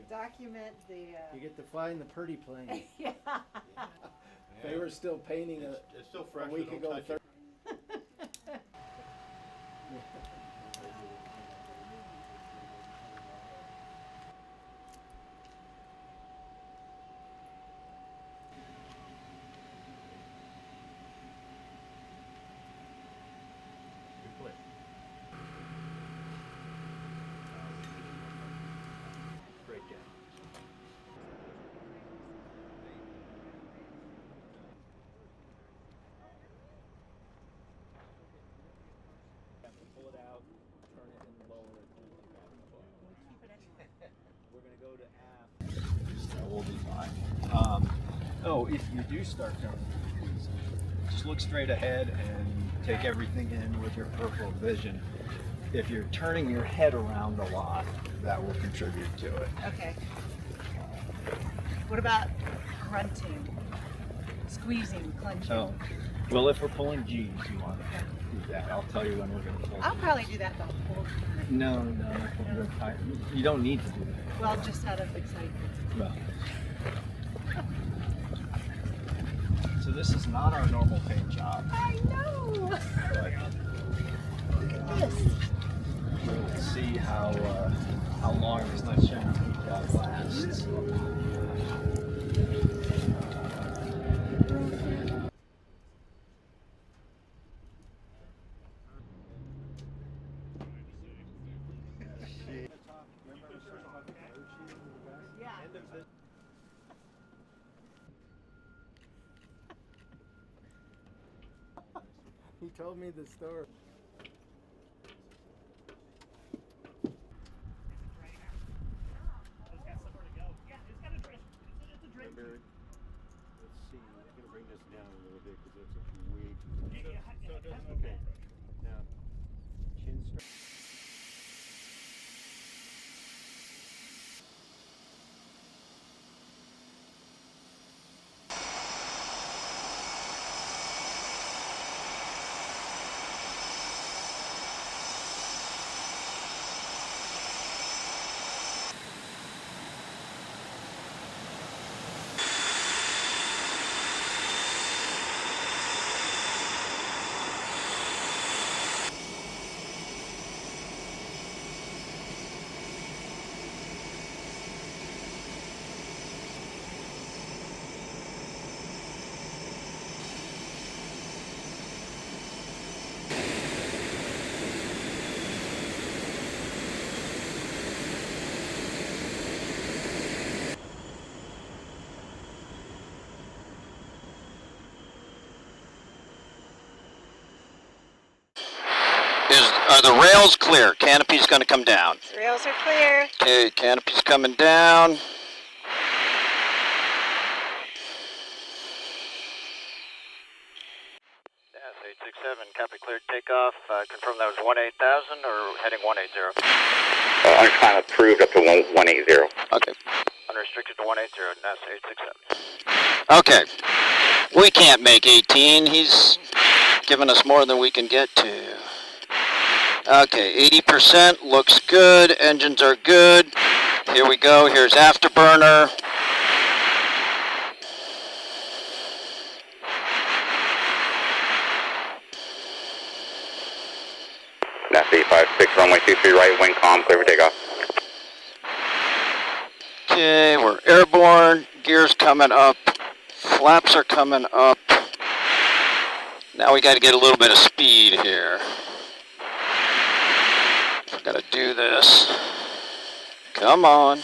Document the... You get to fly in the pretty plane. Yeah. They were still painting It's still fresh. a week ago. Pull it out, turn it and lower it. We're going to go to aft. That will be fine. Oh, if you do start turning, just look straight ahead and take everything in with your peripheral vision. If you're turning your head around a lot, that will contribute to it. Okay. What about grunting, squeezing, clenching? Oh, well, if we're pulling G's, you want to do that. I'll tell you when we're going to pull. I'll probably do that the whole time. No. You don't need to do that. Well, just out of excitement. Well. So this is not our normal paint job. I know! But Look at this. we'll see how long this nice shiny paint job lasts. He told me the story. Remember, let's see, I'm going to bring this down a little bit because it's a way too okay. Now, chin strap. Are the rails clear? Canopy's going to come down. Rails are clear. Okay, canopy's coming down. Yes, 867, copy cleared takeoff. Confirm that was 18,000 or heading 180? Unclimb approved up to 180. Okay. Unrestricted to 180, NASA 867. Okay. We can't make 18. He's giving us more than we can get to. Okay, 80% looks good. Engines are good. Here we go. Here's afterburner. NASA 856, runway 23 right, wind calm, clear for takeoff. Okay, we're airborne. Gears coming up. Flaps are coming up. Now we got to get a little bit of speed here. Got to do this. Come on.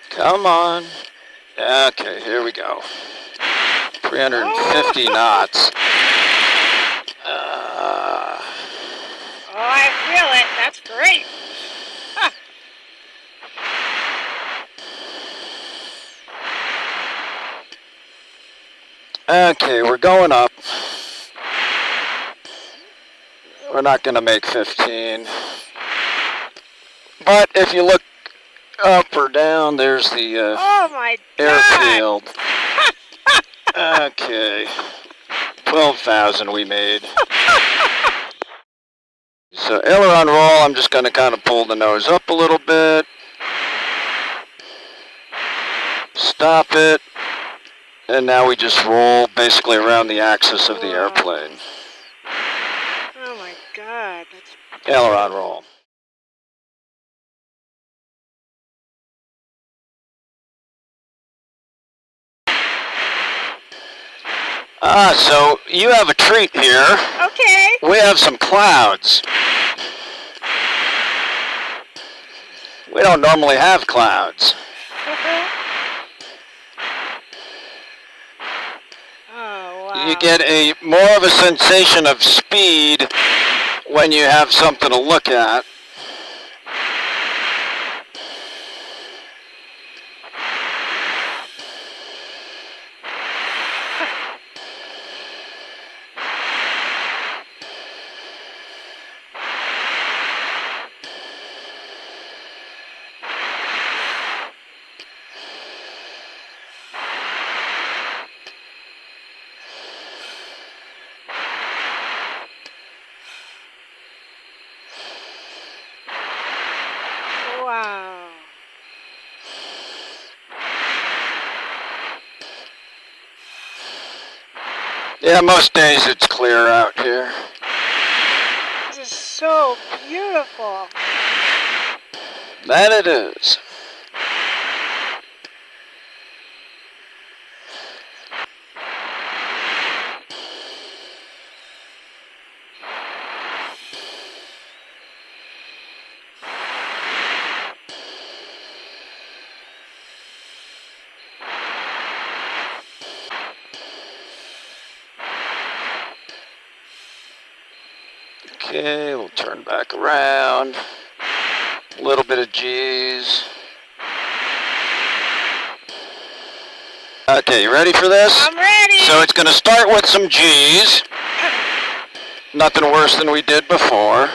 Come on. Okay, here we go. 350 knots. Oh, I feel it. That's great. Okay, we're going up. We're not going to make 15. But if you look up or down, there's the Oh my airfield. Okay. 12,000 we made. So aileron roll, I'm just going to kind of pull the nose up a little bit. Stop it. And now we just roll basically around the axis of the airplane. Oh my God, that's Aileron roll. So you have a treat here. okay. We have some clouds. We don't normally have clouds. Oh wow. You get a more of a sensation of speed when you have something to look at. Wow. Yeah, most days it's clear out here. This is so beautiful. That it is. Okay, we'll turn back around. A little bit of G's. Okay, you ready for this? I'm ready. So it's going to start with some G's. Nothing worse than we did before.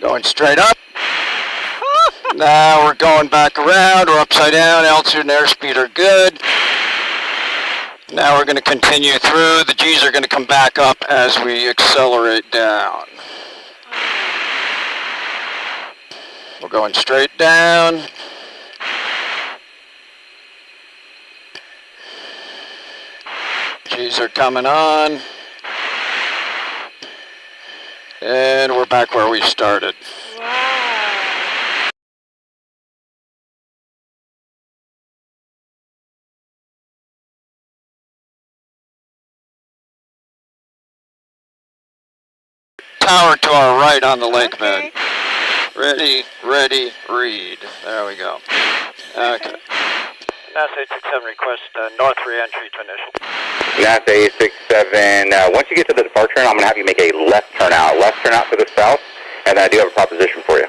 Going straight up. Now we're going back around. We're upside down. Altitude and airspeed are good. Now we're going to continue through. The G's are going to come back up as we accelerate down. We're going straight down. G's are coming on. And we're back where we started. Wow. Tower to our right on the lake Okay. bed. Ready, ready, read. There we go. Okay. NASA 867 request north re-entry to initial. NASA 867, once you get to the departure, I'm going to have you make a left turn out to the south, and I do have a proposition for you.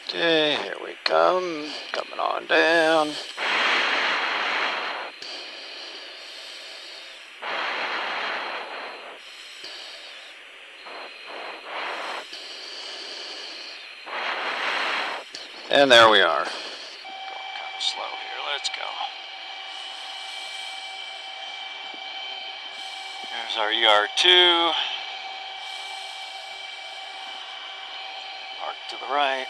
Okay, here we come. Coming on down. And there we are. Going kind of slow here. Let's go. There's our ER2. Arc to the right.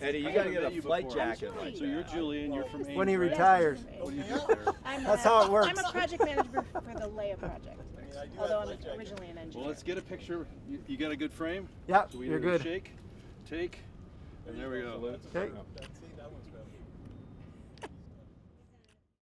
Eddie, you gotta get a flight jacket like So you're that. Julie and you're from Ames. When he right? retires. What do you do there? That's how it works. I'm a project manager for the Leia project, although I'm originally an engineer. Well, let's get a picture. You got a good frame? Yep, So we you're do a good. Shake, take, and there we go. Okay.